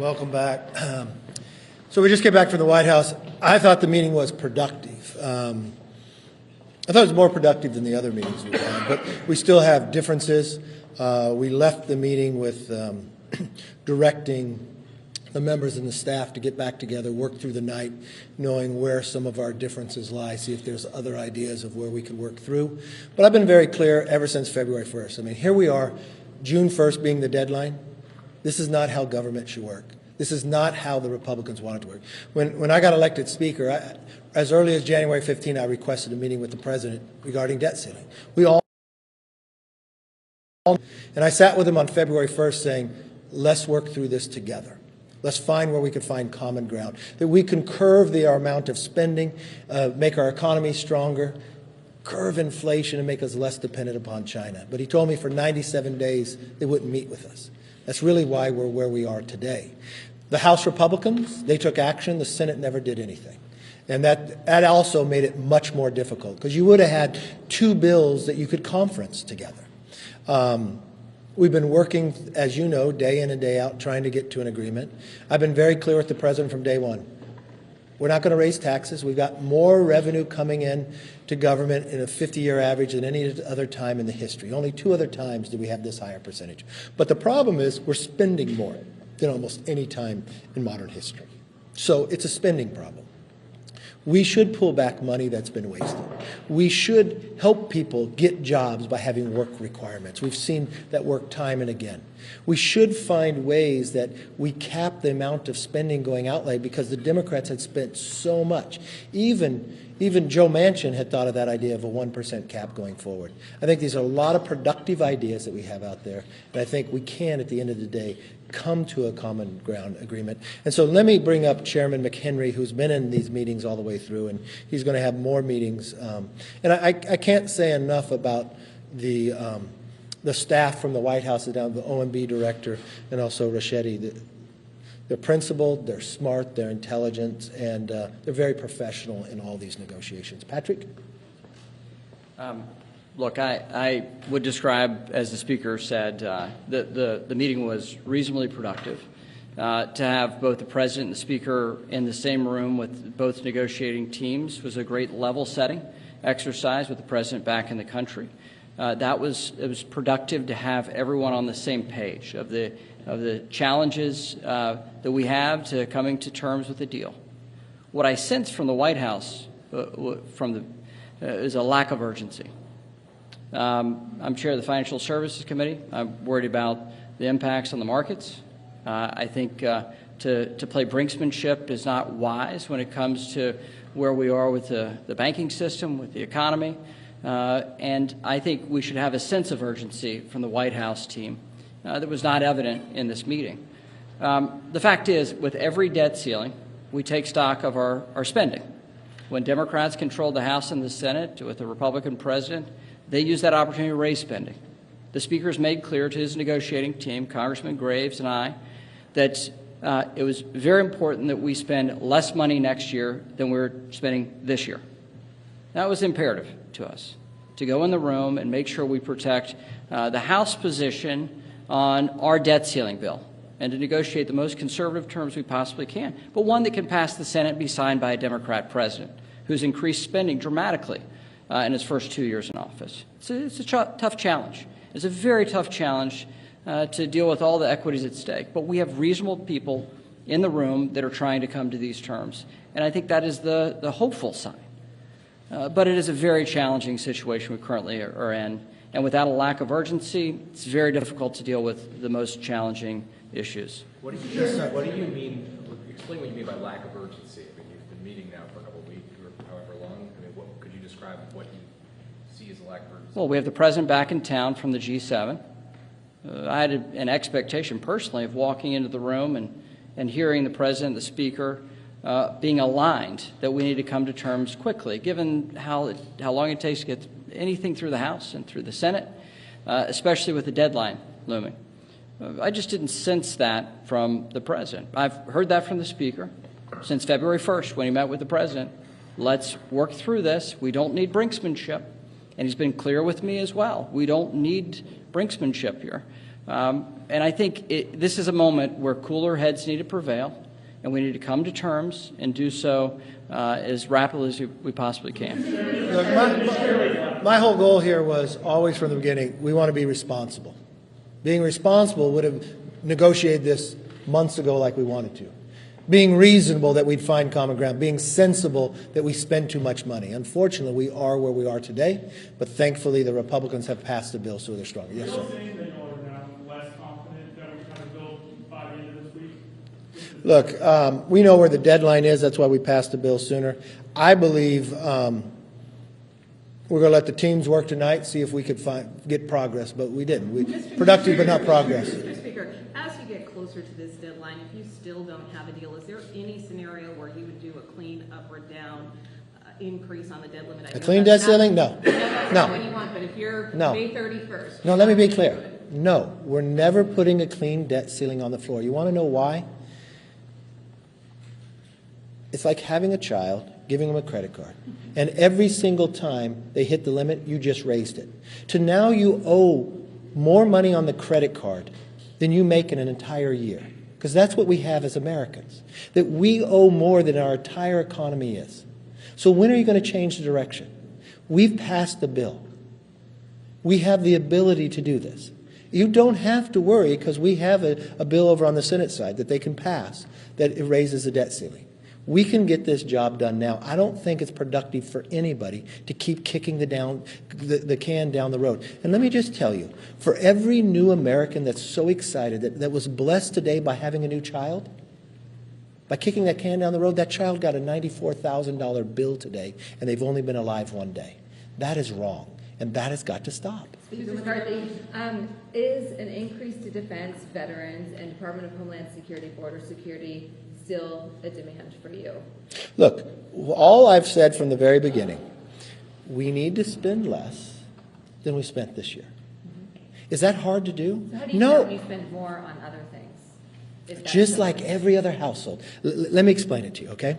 Welcome back. So we just came back from the White House. I thought the meeting was productive. I thought it was more productive than the other meetings we've had, but we still have differences. We left the meeting with directing the members and the staff to get back together, work through the night, knowing where some of our differences lie, see if there's other ideas of where we could work through. But I've been very clear ever since February 1st. I mean, here we are, June 1st being the deadline. This is not how government should work. This is not how the Republicans want it to work. When I got elected Speaker, as early as January 15, I requested a meeting with the President regarding debt ceiling. And I sat with him on February 1st saying, let's work through this together. Let's find where we can find common ground, that we can curve the amount of spending, make our economy stronger, curve inflation and make us less dependent upon China. But he told me for 97 days they wouldn't meet with us. That's really why we're where we are today. The House Republicans, they took action. The Senate never did anything. And that also made it much more difficult because you would have had two bills that you could conference together. We've been working, as you know, day in and day out, trying to get to an agreement. I've been very clear with the President from day one. We're not going to raise taxes. We've got more revenue coming in to government in a 50-year average than any other time in the history. Only two other times did we have this higher percentage. But the problem is we're spending more than almost any time in modern history. So it's a spending problem. We should pull back money that's been wasted. We should help people get jobs by having work requirements. We've seen that work time and again. We should find ways that we cap the amount of spending going outlay because the Democrats had spent so much. Even Joe Manchin had thought of that idea of a 1% cap going forward. I think these are a lot of productive ideas that we have out there, and I think we can, at the end of the day, come to a common ground agreement. And so let me bring up Chairman McHenry, who's been in these meetings all the way through, and he's going to have more meetings. And I can't say enough about the staff from the White House, down the OMB director, and also Rashedi. They're principled, they're smart, they're intelligent, and they're very professional in all these negotiations. Patrick? Look, I would describe, as the Speaker said, the meeting was reasonably productive. To have both the President and the Speaker in the same room with both negotiating teams was a great level-setting exercise with the President back in the country. It was productive to have everyone on the same page of the challenges that we have to coming to terms with the deal. What I sense from the White House is a lack of urgency. I'm chair of the Financial Services Committee. I'm worried about the impacts on the markets. I think to play brinksmanship is not wise when it comes to where we are with the banking system, with the economy. And I think we should have a sense of urgency from the White House team that was not evident in this meeting. The fact is, with every debt ceiling, we take stock of our spending. When Democrats controlled the House and the Senate with a Republican president, they used that opportunity to raise spending. The Speaker's made clear to his negotiating team, Congressman Graves and I, that it was very important that we spend less money next year than we're spending this year. That was imperative to us, to go in the room and make sure we protect the House position on our debt ceiling bill and to negotiate the most conservative terms we possibly can, but one that can pass the Senate and be signed by a Democrat president who's increased spending dramatically in his first 2 years in office. It's a tough challenge. It's a very tough challenge to deal with all the equities at stake. But we have reasonable people in the room that are trying to come to these terms. And I think that is the hopeful sign. But it is a very challenging situation we currently are in. And without a lack of urgency, it's very difficult to deal with the most challenging issues. What do you mean? Explain what you mean by lack of urgency. I mean, you've been meeting now for a couple of weeks or however long. I mean, could you describe what you see as a lack of urgency? Well, we have the President back in town from the G7. I had an expectation personally of walking into the room and hearing the President, the Speaker, being aligned that we need to come to terms quickly, given how long it takes to get anything through the House and through the Senate, especially with the deadline looming. I just didn't sense that from the President. I've heard that from the Speaker since February 1st when he met with the President. Let's work through this. We don't need brinksmanship. And he's been clear with me as well. We don't need brinksmanship here. And I think this is a moment where cooler heads need to prevail, and we need to come to terms and do so as rapidly as we possibly can. Look, my whole goal here was always from the beginning, we want to be responsible. Being responsible would have negotiated this months ago like we wanted to. Being reasonable that we'd find common ground. Being sensible that we spend too much money. Unfortunately, we are where we are today, but thankfully the Republicans have passed the bill, so they're stronger. Yes, sir. Look, we know where the deadline is. That's why we passed the bill sooner. I believe we're going to let the teams work tonight, see if we could get progress, but we didn't. Productive, but not progress. Mr. Speaker, as you get closer to this deadline, if you still don't have a deal, is there any scenario where you would do a clean up or down increase on the debt limit? A clean debt ceiling? No. That's No. not what you want, but if you're No. May 31st. No, let me be clear. No, we're never putting a clean debt ceiling on the floor. You want to know why? It's like having a child, giving them a credit card, and every single time they hit the limit, you just raised it. To now you owe more money on the credit card than you make in an entire year. Because that's what we have as Americans, that we owe more than our entire economy is. So when are you going to change the direction? We've passed the bill. We have the ability to do this. You don't have to worry because we have a bill over on the Senate side that they can pass that it raises the debt ceiling. We can get this job done now. I don't think it's productive for anybody to keep kicking the can down the road. And let me just tell you, for every new American that's so excited, that was blessed today by having a new child, by kicking that can down the road, that child got a $94,000 bill today, and they've only been alive one day. That is wrong, and that has got to stop. Speaker McCarthy, is an increase to defense, veterans, and Department of Homeland Security, border security still a demand for you? Look, all I've said from the very beginning, we need to spend less than we spent this year. Is that hard to do? So how do you No. know when you spend more on other things? Is that Just something- like every other household. Let me explain it to you, okay?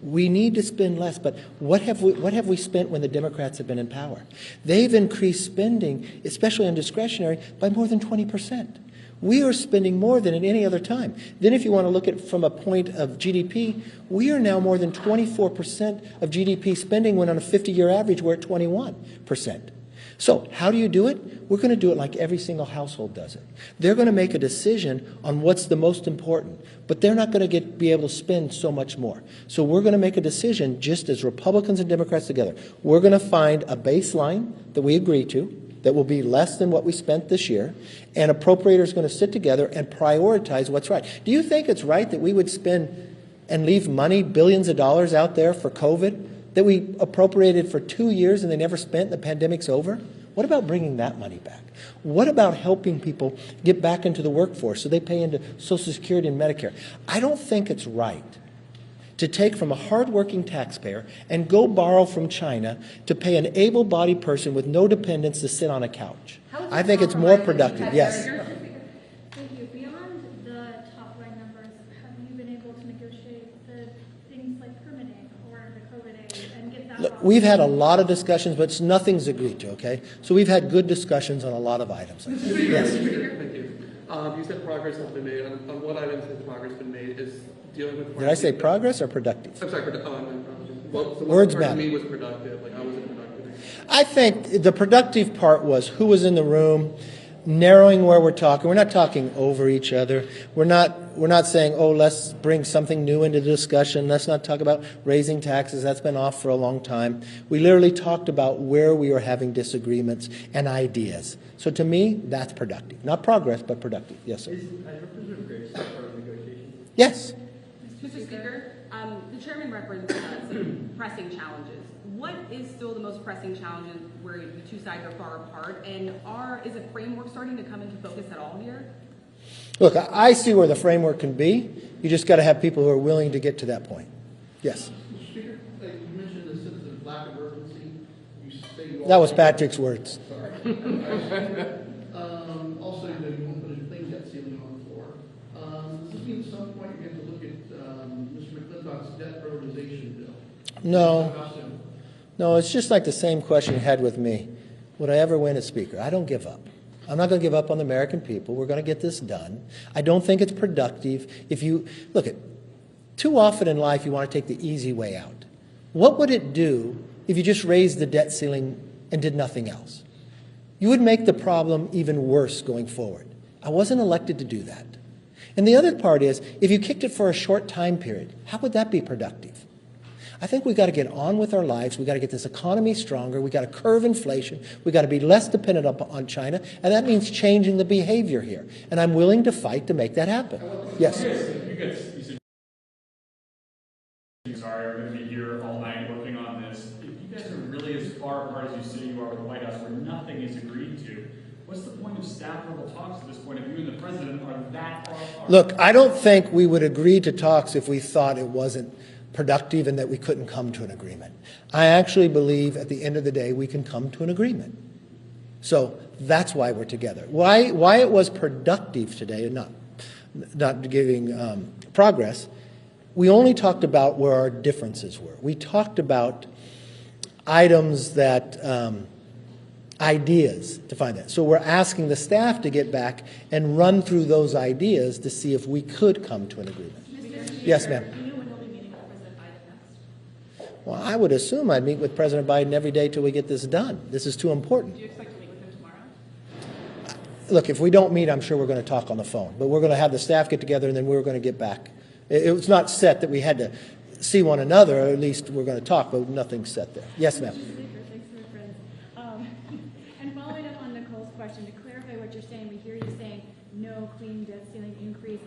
We need to spend less, but what have we spent when the Democrats have been in power? They've increased spending, especially on discretionary, by more than 20%. We are spending more than at any other time. Then if you want to look at it from a point of GDP, we are now more than 24% of GDP spending when on a 50-year average we're at 21%. So how do you do it? We're going to do it like every single household does it. They're going to make a decision on what's the most important, but they're not going to be able to spend so much more. So we're going to make a decision just as Republicans and Democrats together. We're going to find a baseline that we agree to that will be less than what we spent this year, and appropriators are going to sit together and prioritize what's right. Do you think it's right that we would spend and leave money, billions of dollars out there for COVID, that we appropriated for 2 years and they never spent and the pandemic's over? What about bringing that money back? What about helping people get back into the workforce so they pay into Social Security and Medicare? I don't think it's right to take from a hardworking taxpayer and go borrow from China to pay an able-bodied person with no dependents to sit on a couch. I think it's more productive, yes. Thank you. Beyond the top line numbers, have you been able to negotiate the things like permitting or the COVID aid and get that? Look, we've had a lot of discussions, but nothing's agreed to, okay? So we've had good discussions on a lot of items. Yes. Thank you. You said progress has been made. On what items has progress been made is dealing with... Did I say progress or productive? I'm sorry, well, so Words what part matter. to me was productive? Like, how was it productive? I think the productive part was who was in the room, narrowing where we're talking. We're not talking over each other. We're not saying, oh, let's bring something new into the discussion. Let's not talk about raising taxes. That's been off for a long time. We literally talked about where we were having disagreements and ideas. So to me, that's productive. Not progress, but productive. Yes, sir. Is Representative Graves part of negotiations? Yes. Mr. Speaker, the chairman referenced some pressing challenges. What is still the most pressing challenges where the two sides are far apart? And is a framework starting to come into focus at all here? Look, I see where the framework can be. You just got to have people who are willing to get to that point. Yes. Mr. Speaker, you mentioned the sense of lack of urgency. You say you That was Patrick's words. Sorry. Also, you won't put a clean debt ceiling on the floor. Does this mean at some point you're going to look at Mr. McClintock's debt prioritization bill? No. How soon? No, it's just like the same question you had with me. Would I ever win as Speaker? I don't give up. I'm not going to give up on the American people. We're going to get this done. I don't think it's productive. If you look at too often in life, you want to take the easy way out. What would it do if you just raised the debt ceiling and did nothing else? You would make the problem even worse going forward. I wasn't elected to do that. And the other part is, if you kicked it for a short time period, how would that be productive? I think we've got to get on with our lives. We've got to get this economy stronger. We've got to curb inflation. We've got to be less dependent on China. And that means changing the behavior here. And I'm willing to fight to make that happen. Yes? Sorry, are going to be here all night working on this. If you guys are really as far apart as you say you are with the White House, where nothing is agreed to, what's the point of staff level talks at this point if you and the president are that far apart? Look, I don't think we would agree to talks if we thought it wasn't productive and that we couldn't come to an agreement. I actually believe at the end of the day we can come to an agreement. So that's why we're together. Why it was productive today and not giving progress, we only talked about where our differences were. We talked about items that, ideas to find that. So we're asking the staff to get back and run through those ideas to see if we could come to an agreement. Yes, ma'am. Well, I would assume I'd meet with President Biden every day till we get this done. This is too important. Do you expect to meet with him tomorrow? Look, if we don't meet, I'm sure we're going to talk on the phone. But we're going to have the staff get together, and then we're going to get back. It was not set that we had to see one another, or at least we're going to talk, but nothing's set there. Yes, ma'am. Thanks for the friends. And following up on Nicole's question, to clarify what you're saying, we hear you saying no clean debt ceiling increase.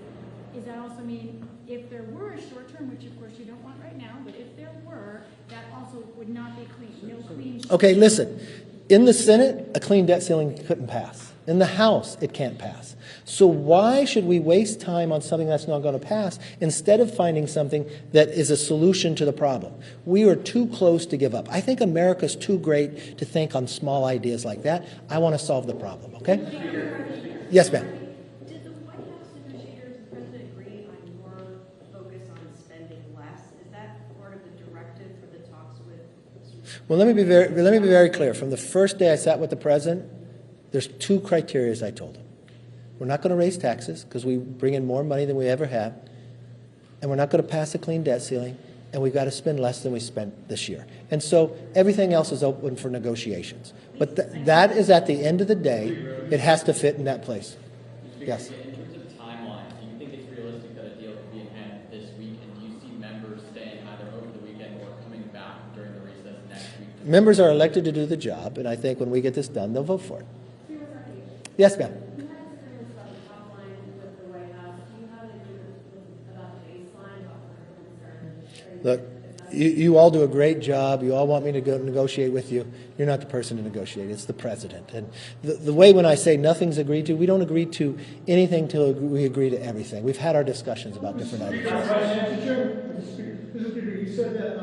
Does that also mean if there were a short term, which of course you don't want right now, but if there were, that also would not be clean, no clean. Okay, listen. In the Senate, a clean debt ceiling couldn't pass. In the House, it can't pass. So why should we waste time on something that's not going to pass instead of finding something that is a solution to the problem? We are too close to give up. I think America's too great to think on small ideas like that. I want to solve the problem, okay? Yes, ma'am. Did the White House negotiators and President agree on more focus on spending less? Is that part of the directive for the talks with? Well, let me be very clear. From the first day I sat with the president, there's two criteria I told him. We're not going to raise taxes because we bring in more money than we ever have, and we're not going to pass a clean debt ceiling, and we've got to spend less than we spent this year. And so everything else is open for negotiations. But that is at the end of the day, it has to fit in that place. Yes. In terms of timeline, do you think it's realistic that a deal could be in hand this week? And do you see members staying either over the weekend or coming back during the recess next week? Members are elected to do the job, and I think when we get this done, they'll vote for it. Yes, ma'am. You had disagreements about the top line with the White House. Do you have an agreement about the baseline, about the concern? Look, you all do a great job. You all want me to go negotiate with you. You're not the person to negotiate. It's the president. And the way when I say nothing's agreed to, we don't agree to anything till we agree to everything. We've had our discussions about different items. Mr. Speaker, you said that the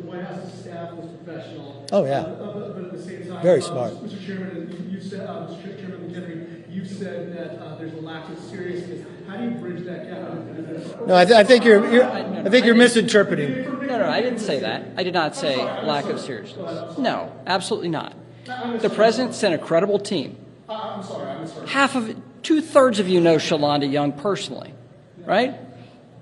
White House's staff was professional. Oh, yeah. But at the same time, Very smart. Mr. Chairman, you said, Mr. Chairman McHenry, you said that there's a lack of seriousness. How do you bridge that gap? No, I think you're misinterpreting. No, I didn't say that. I did not say lack of seriousness. No, absolutely not. The president sent a credible team. I'm sorry, I'm sorry. Two-thirds of you know Shalonda Young personally, right?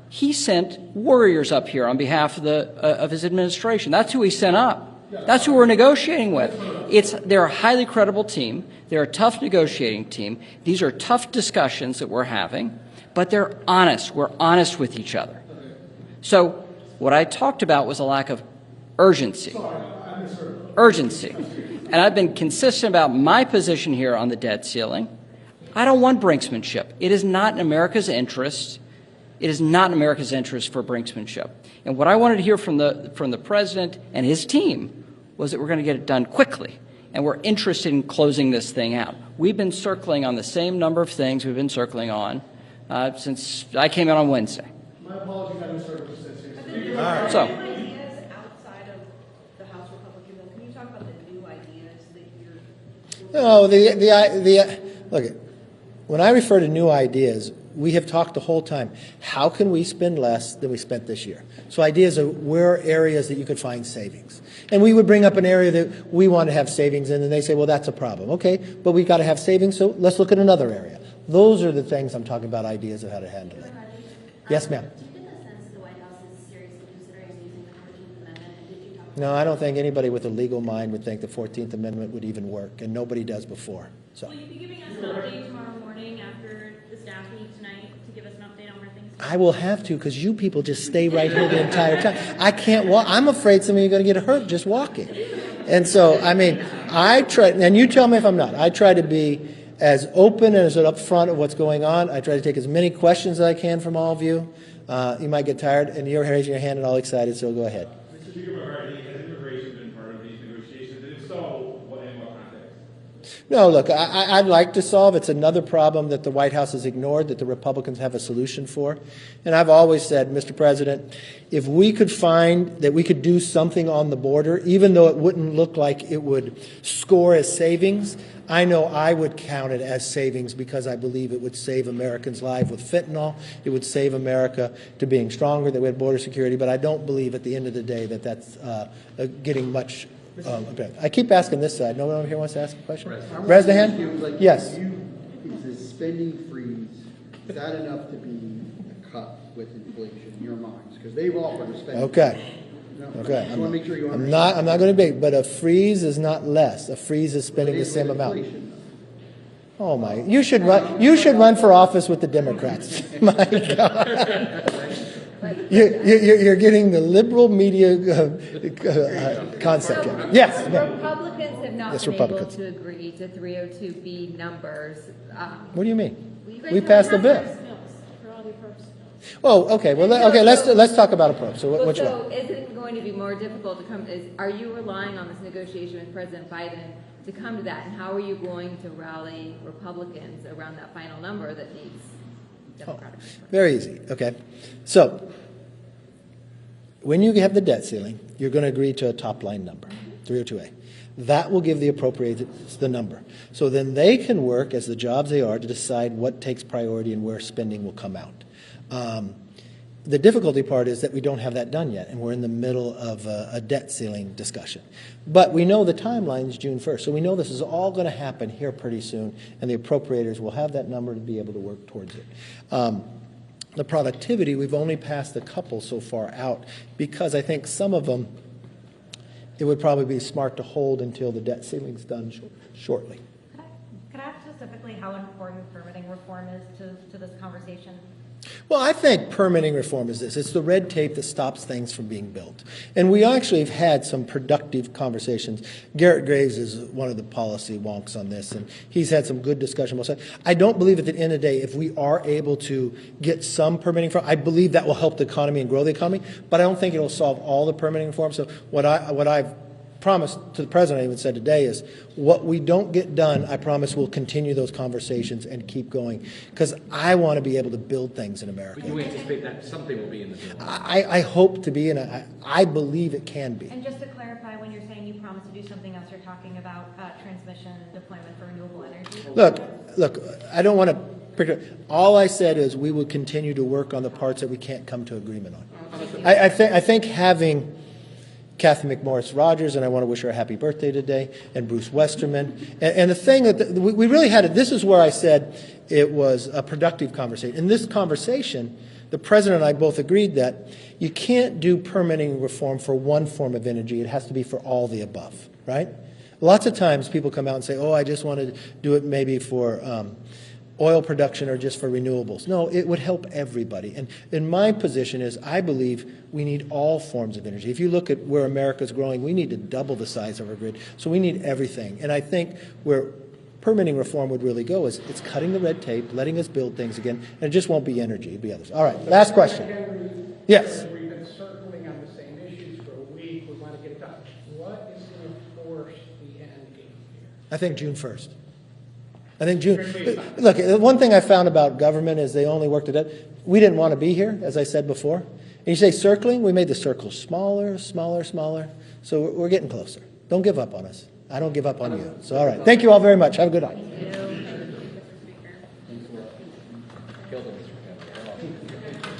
He sent warriors up here on behalf of his administration. That's who he sent up. That's who we're negotiating with. They're a highly credible team. They're a tough negotiating team. These are tough discussions that we're having, but they're honest. We're honest with each other. So what I talked about was a lack of urgency. Urgency. And I've been consistent about my position here on the debt ceiling. I don't want brinksmanship. It is not in America's interest. It is not in America's interest for brinksmanship. And what I wanted to hear from the president and his team was that we're going to get it done quickly, and we're interested in closing this thing out. We've been circling on the same number of things we've been circling on since I came out on Wednesday. My apologies, I misheard what you said. All right. So, Ideas outside of the House Republican bill. Can you talk about the new ideas that you're? No, look, when I refer to new ideas, we have talked the whole time, how can we spend less than we spent this year? So ideas of where are areas that you could find savings. And we would bring up an area that we want to have savings in, and they say, well, that's a problem. Okay, but we've got to have savings, so let's look at another area. Those are the things I'm talking about, ideas of how to handle it. Yes, ma'am. Do you get the sense the White House is seriously considering using the 14th Amendment? And did you talk No, I don't think anybody with a legal mind would think the 14th Amendment would even work, and nobody does before. So. Will you be giving us an update tomorrow morning after the staff meet tonight to give us an update on where things are? I will have to, because you people just stay right here the entire time. I can't walk. I'm afraid some of you are going to get hurt just walking. And so, I mean, I try, and you tell me if I'm not. I try to be as open and as upfront of what's going on. I try to take as many questions as I can from all of you. You might get tired, and you're raising your hand and all excited, so go ahead. Mr. Speaker, McCarthy, has immigration been part of these negotiations? And if so, what in what context? No, look, I'd like to solve. It's another problem that the White House has ignored, that the Republicans have a solution for. And I've always said, Mr. President, if we could find that we could do something on the border, even though it wouldn't look like it would score as savings, I know I would count it as savings because I believe it would save Americans' lives with fentanyl. It would save America to being stronger, that we had border security. But I don't believe at the end of the day that that's getting much. I keep asking this side. No one over here wants to ask a question? Raise the hand. Like, yes. Is the spending freeze, is that enough to be a cut with inflation in your minds? Because they've offered a spending Okay. No, Okay. I just want to make sure you understand. I'm not going to debate, but a freeze is not less. A freeze is spending the same amount. Oh my! You should run. You should run for office with the Democrats. My God. You're getting the liberal media concept. So, Yes. Republicans have not Yes, been Republicans. able to agree to 302B numbers. What do you mean? We passed the bill. For all the purposes. Oh, okay. Well, okay. Let's talk about approach. So, which so one? is it going to be more difficult to come? Are you relying on this negotiation with President Biden to come to that? And how are you going to rally Republicans around that final number that needs Democratic? Very easy. Okay. So, when you have the debt ceiling, you're going to agree to a top line number, 302A. That will give the appropriations the number. So then they can work as the jobs they are to decide what takes priority and where spending will come out. The difficulty part is that we don't have that done yet, and we're in the middle of a debt ceiling discussion. But we know the timeline is June 1st, so we know this is all going to happen here pretty soon, and the appropriators will have that number to be able to work towards it. The productivity, we've only passed a couple so far out because I think some of them, it would probably be smart to hold until the debt ceiling's done shortly. Could I ask specifically how important permitting reform is to this conversation? Well, I think permitting reform is this. It's the red tape that stops things from being built. And we actually have had some productive conversations. Garrett Graves is one of the policy wonks on this, and he's had some good discussion about that. I don't believe at the end of the day, if we are able to get some permitting from, I believe that will help the economy and grow the economy, but I don't think it will solve all the permitting reform. So what I've promised to the president, I even said today, is what we don't get done, I promise we'll continue those conversations and keep going, because I want to be able to build things in America. But you anticipate that something will be in the bill? I hope to be, and I believe it can be. And just to clarify, when you're saying you promise to do something else, you're talking about transmission and deployment for renewable energy? Look, I don't want to, all I said is we will continue to work on the parts that we can't come to agreement on. I think having Kathy McMorris Rogers, and I want to wish her a happy birthday today, and Bruce Westerman. And the thing that we really had, this is where I said it was a productive conversation. In this conversation, the president and I both agreed that you can't do permitting reform for one form of energy. It has to be for all the above, right? Lots of times people come out and say, oh, I just want to do it maybe for oil production or just for renewables. No, it would help everybody. And in my position is I believe we need all forms of energy. If you look at where America's growing, we need to double the size of our grid. So we need everything. And I think where permitting reform would really go is it's cutting the red tape, letting us build things again, and it just won't be energy, it'll be others. All right, last question. Yes. We've been circling on the same issues for a week. We want to get it done. What is going to force the end game here? I think June 1st. I think June. Look, one thing I found about government is they only worked at it. We didn't want to be here, as I said before. And you say circling, we made the circle smaller, smaller, smaller. So we're getting closer. Don't give up on us. I don't give up on you. So all right. Thank you all very much. Have a good night. Killed him, Mr. Kennedy.